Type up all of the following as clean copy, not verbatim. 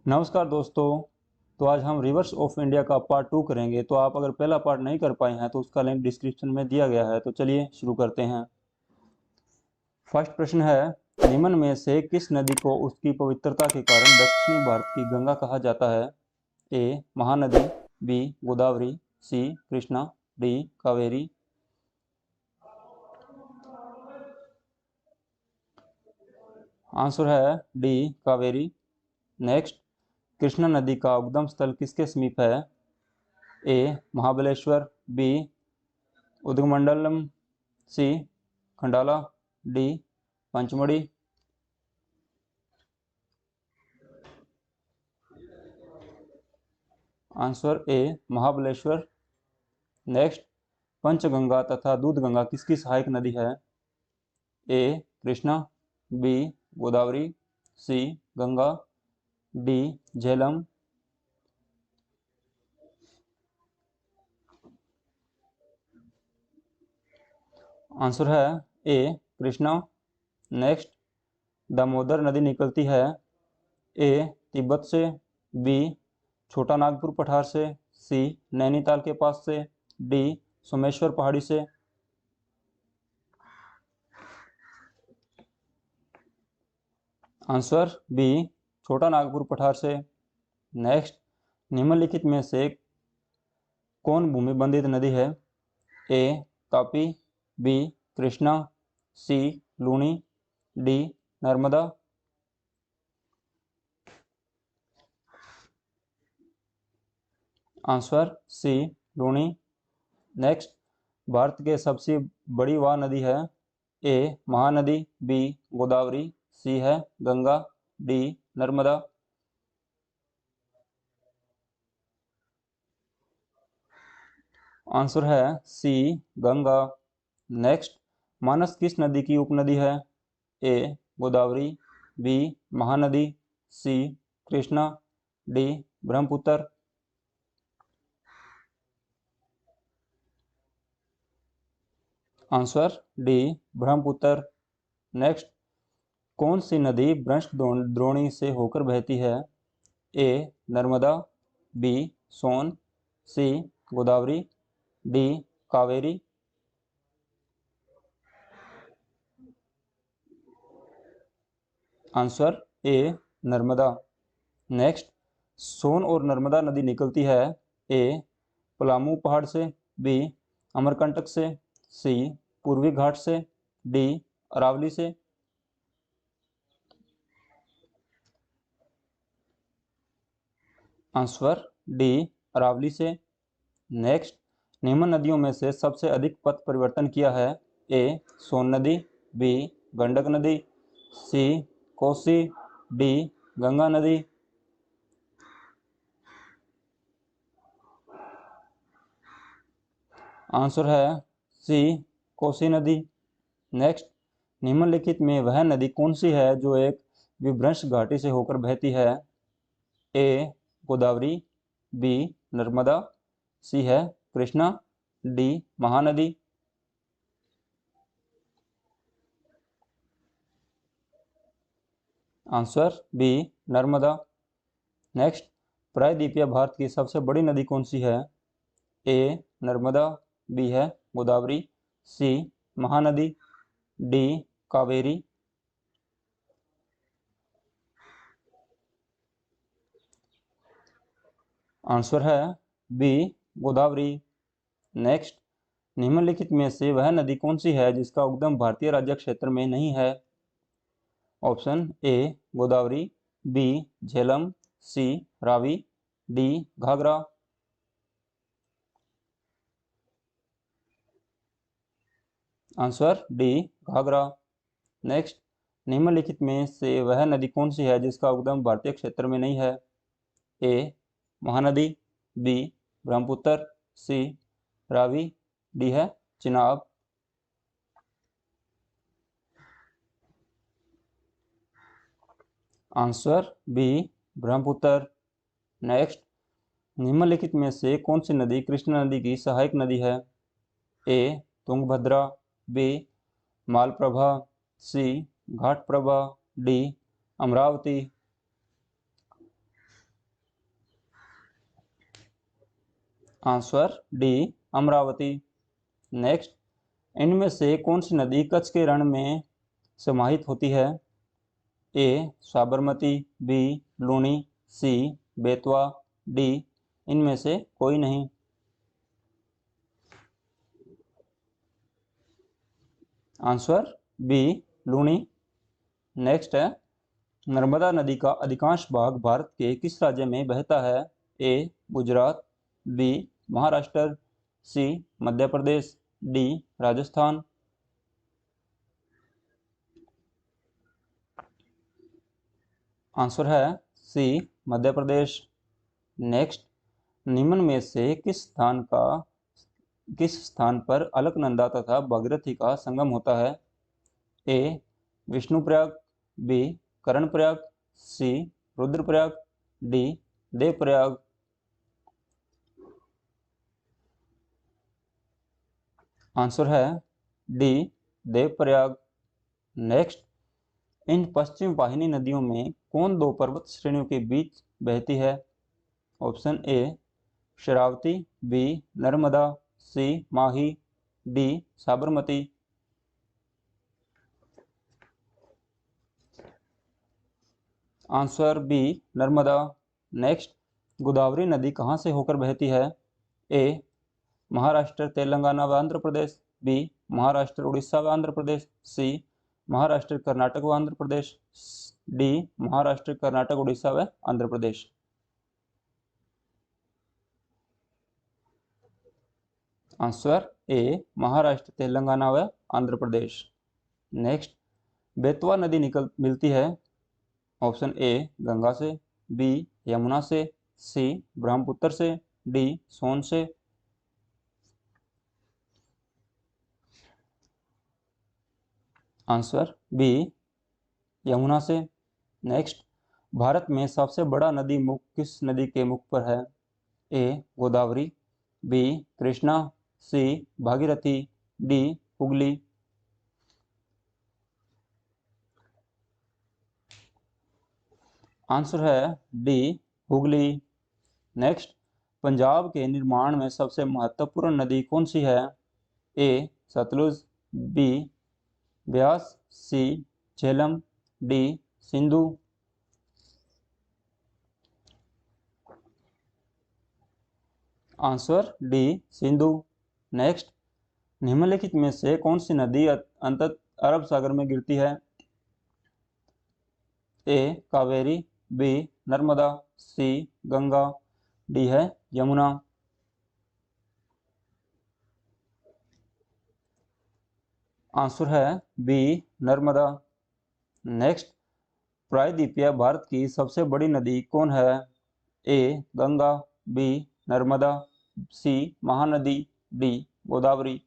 नमस्कार दोस्तों। तो आज हम रिवर्स ऑफ इंडिया का पार्ट 2 करेंगे। तो आप अगर पहला पार्ट नहीं कर पाए हैं तो उसका लिंक डिस्क्रिप्शन में दिया गया है। तो चलिए शुरू करते हैं। फर्स्ट प्रश्न है, निम्न में से किस नदी को उसकी पवित्रता के कारण दक्षिणी भारत की गंगा कहा जाता है? A Mahanadi, B Godavari, C Krishna, D Kaveri. Answer है डी कावेरी। नेक्स्ट, कृष्णा नदी का उद्गम स्थल किसके समीप है? A Mahabaleshwar, B Udagamandalam, C Khandala, D Panchmarhi. Answer A Mahabaleshwar. Next, Panchganga तथा दूधगंगा किसकी सहायक नदी है? A Krishna, B Godavari, C Ganga, D Jhelam. Answer है ए कृष्णा। नेक्स्ट, दामोदर नदी निकलती है ए तिब्बत से, बी छोटा नागपुर पठार से, सी नैनीताल के पास से, डी सोमेश्वर पहाड़ी से। आंसर बी छोटा नागपुर पठार से। नेक्स्ट, निम्नलिखित में से कौन भूमि बंधित नदी है? A Tapi, B Krishna, C Luni, D Narmada. Answer C Luni. Next, Bharat के सबसे बड़ी वह नदी है? A Mahanadi, B Godavari, C है गंगा, डी नर्मदा। आंसर है सी गंगा। नेक्स्ट, मानस किस नदी की उपनदी है? A Godavari, B Mahanadi, C Krishna, D Brahmaputra. Answer D Brahmaputra. Next, कौन सी नदी भ्रष्ट द्रोणी से होकर बहती है? A Narmada, B Son, C Godavari, D Kaveri. Answer A Narmada. Next, Son और नर्मदा नदी निकलती है ए पलामू पहाड़ से, बी अमरकंटक से, सी पूर्वी घाट से, डी अरावली से। आंसर डी अरावली से। नेक्स्ट, निम्न नदियों में से सबसे अधिक पथ परिवर्तन किया है? ए सोन नदी, बी गंडक नदी, सी कोसी, डी गंगा नदी। आंसर है सी कोसी नदी। नेक्स्ट, निम्नलिखित में वह नदी कौन सी है जो एक विभ्रंश घाटी से होकर बहती है? A Godavari, B Narmada, C है Krishna, D Mahanadi. Answer B Narmada. Next, प्रायद्वीपीय भारत की सबसे बड़ी नदी कौन सी है? ए नर्मदा, बी है गोदावरी, सी महानदी, डी कावेरी। आंसर है बी गोदावरी। नेक्स्ट, निम्नलिखित में से वह नदी कौन सी है जिसका उद्गम भारतीय राज्य क्षेत्र में नहीं है? Option A Godavari, B Jhelum, C Ravi, D Ghaghara. Answer D Ghaghara. Next, निम्नलिखित में से वह नदी कौन सी है जिसका उद्गम भारतीय क्षेत्र में नहीं है? A Mahanadi, B Brahmaputra, C Ravi, D है Chenab. Answer B Brahmaputra. Next, निम्नलिखित में से कौन सी नदी कृष्णा नदी की सहायक नदी है? A Tungabhadra, B Malaprabha, C Ghataprabha, D Amaravati. Answer D Amaravati. Next, इनमें से कौन सी नदी कच्छ के रण में समाहित होती है? ए साबरमती, बी लूनी, सी बेतवा, डी इनमें से कोई नहीं। Answer B Luni. नेक्स्ट है, नर्मदा नदी का अधिकांश भाग भारत के किस राज्य में बहता है? ए गुजरात, बी महाराष्ट्र, सी मध्य प्रदेश, डी राजस्थान। आंसर है सी मध्य प्रदेश। नेक्स्ट, निम्न में से किस स्थान पर अलकनंदा तथा भागीरथी का संगम होता है? ए विष्णुप्रयाग, बी कर्णप्रयाग, सी रुद्रप्रयाग, डी देवप्रयाग। आंसर है डी देवप्रयाग। नेक्स्ट, इन पश्चिम वाहिनी नदियों में कौन दो पर्वत श्रेणियों के बीच बहती है? Option A Sharavati, B Narmada, C Mahi, D Sabarmati. Answer B Narmada. Next, Godavari नदी कहाँ से होकर बहती है? ए महाराष्ट्र तेलंगाना व आंध्र प्रदेश, बी महाराष्ट्र उड़ीसा व आंध्र प्रदेश, सी महाराष्ट्र कर्नाटक व आंध्र प्रदेश, डी महाराष्ट्र कर्नाटक उड़ीसा व आंध्र प्रदेश। आंसर ए महाराष्ट्र तेलंगाना व आंध्र प्रदेश। नेक्स्ट, बेतवा नदी मिलती है ऑप्शन ए गंगा से, बी यमुना से, सी ब्रह्मपुत्र से, डी सोन से। आंसर बी यमुना से। नेक्स्ट, भारत में सबसे बड़ा नदी मुख किस नदी के मुख पर है? A Godavari, B Krishna, C Bhagirathi, D Hooghly. Answer है डी हुगली। नेक्स्ट, पंजाब के निर्माण में सबसे महत्वपूर्ण नदी कौन सी है? A Sutlej, B Beas, C Jhelum, D Sindhu. Answer D Sindhu. Next, निम्नलिखित में से कौन सी नदी अंततः अरब सागर में गिरती है? ए कावेरी, बी नर्मदा, सी गंगा, डी है यमुना। आंसर है बी नर्मदा। नेक्स्ट, प्रायद्वीपीय भारत की सबसे बड़ी नदी कौन है? A Ganga, B Narmada, C Mahanadi, D Godavari.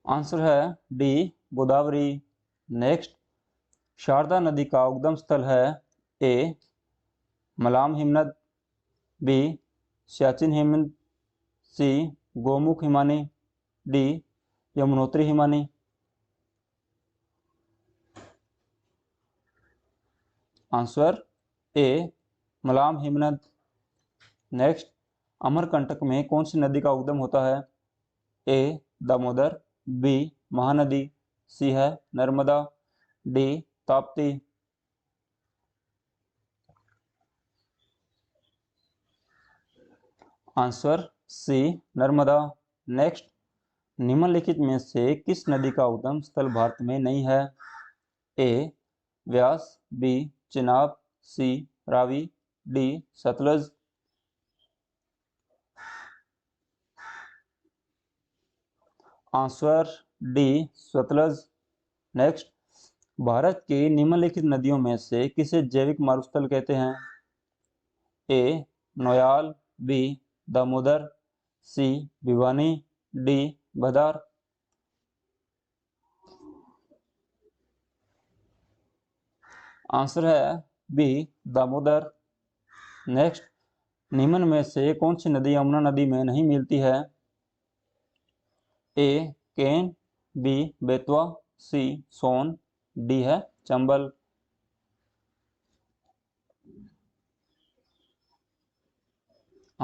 Answer है डी गोदावरी। नेक्स्ट, शारदा नदी का उद्गम स्थल है? ए मलाम हिमनद, बी सियाचिन हिमनद, सी गोमुख हिमानी, डी यमुनोत्री हिमानी। आंसर ए मलाम हिमनद। नेक्स्ट, अमरकंटक में कौन सी नदी का उद्गम होता है? A Damodar, B Mahanadi, C है Narmada, D Tapti. Answer C Narmada. Next, निम्नलिखित में से किस नदी का उद्गम स्थल भारत में नहीं है? A Beas, B Chenab, C Ravi, D Sutlej. Answer D Sutlej. Next, Bharat की निम्नलिखित नदियों में से किसे जैविक मारुस्थल कहते हैं? ए नोयाल, बी दामोदर, सी भिवानी, डी भदार। आंसर है बी दामोदर। नेक्स्ट, निम्न में से कौन सी नदी यमुना नदी में नहीं मिलती है? ए केन, बी बेतवा, सी सोन, डी है चंबल।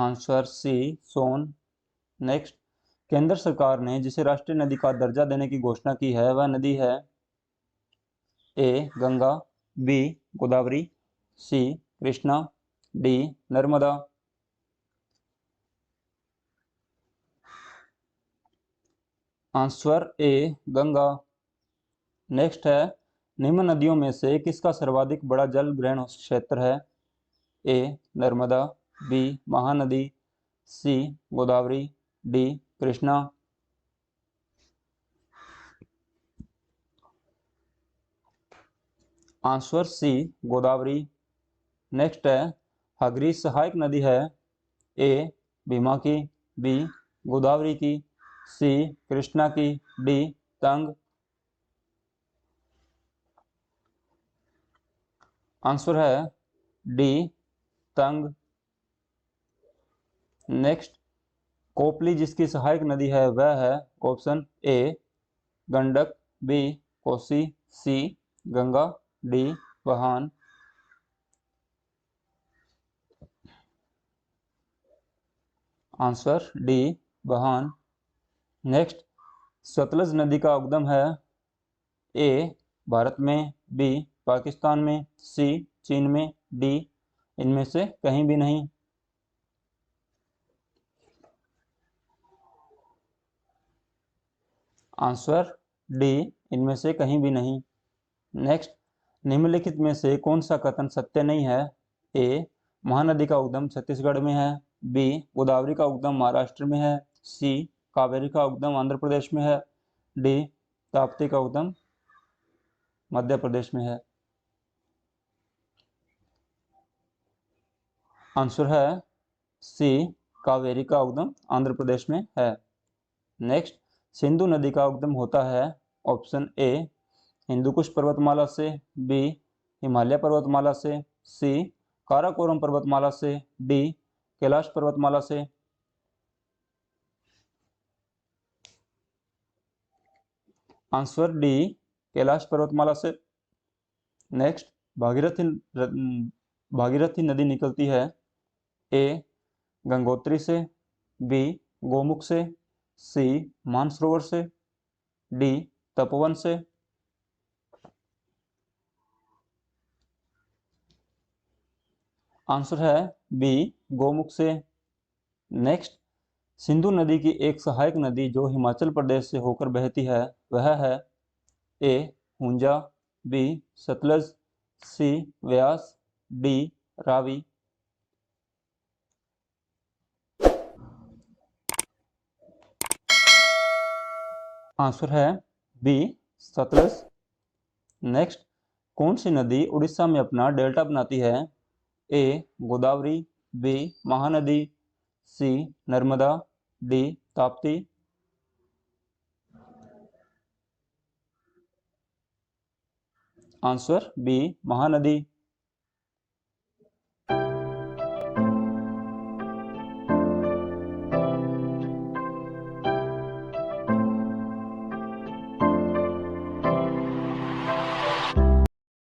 आंसर सी सोन। नेक्स्ट, केंद्र सरकार ने जिसे राष्ट्रीय नदी का दर्जा देने की घोषणा की है वह नदी है A Ganga, B Godavari, C Krishna, D Narmada. Answer A Ganga. Next है, निम्न नदियों में से किसका सर्वाधिक बड़ा जल ग्रहण क्षेत्र है? A Narmada, B Mahanadi, C Godavari, D Krishna. Answer C Godavari. Next है, हगरी सहायक नदी है ए भीमा की, बी गोदावरी की, सी कृष्णा की, डी तंग। आंसर है डी तंग। नेक्स्ट, कोपली जिसकी सहायक नदी है वह है option A Gandak, B Kosi, C Ganga, D वहान। आंसर डी वहान। नेक्स्ट, सतलज नदी का उद्गम है ए भारत में, बी पाकिस्तान में, सी चीन में, डी इनमें से कहीं भी नहीं। आंसर डी इनमें से कहीं भी नहीं। नेक्स्ट, निम्नलिखित में से कौन सा कथन सत्य नहीं है? ए महानदी का उद्गम छत्तीसगढ़ में है, बी गोदावरी का उद्गम महाराष्ट्र में है, सी कावेरी का उद्गम आंध्र प्रदेश में है, डी ताप्ती का उद्गम मध्य प्रदेश में है। आंसर है सी कावेरी का उद्गम आंध्र प्रदेश में है। नेक्स्ट, सिंधु नदी का उद्गम होता है ऑप्शन ए हिंदुकुश पर्वतमाला से, बी हिमालय पर्वतमाला से, सी काराकोरम पर्वतमाला से, डी कैलाश पर्वतमाला से। आंसर डी कैलाश पर्वतमाला से। नेक्स्ट, भागीरथी भागीरथी नदी निकलती है ए गंगोत्री से, बी गोमुख से, सी मानसरोवर से, डी तपोवन से। आंसर है बी गोमुख से। नेक्स्ट, सिंधु नदी की एक सहायक नदी जो हिमाचल प्रदेश से होकर बहती है वह है A Hunza, B Sutlej, C Beas, D Ravi. Answer है बी सतलज। नेक्स्ट, कौन सी नदी उड़ीसा में अपना डेल्टा बनाती है? A Godavari, B Mahanadi, C Narmada, D Tapti. Answer B Mahanadi.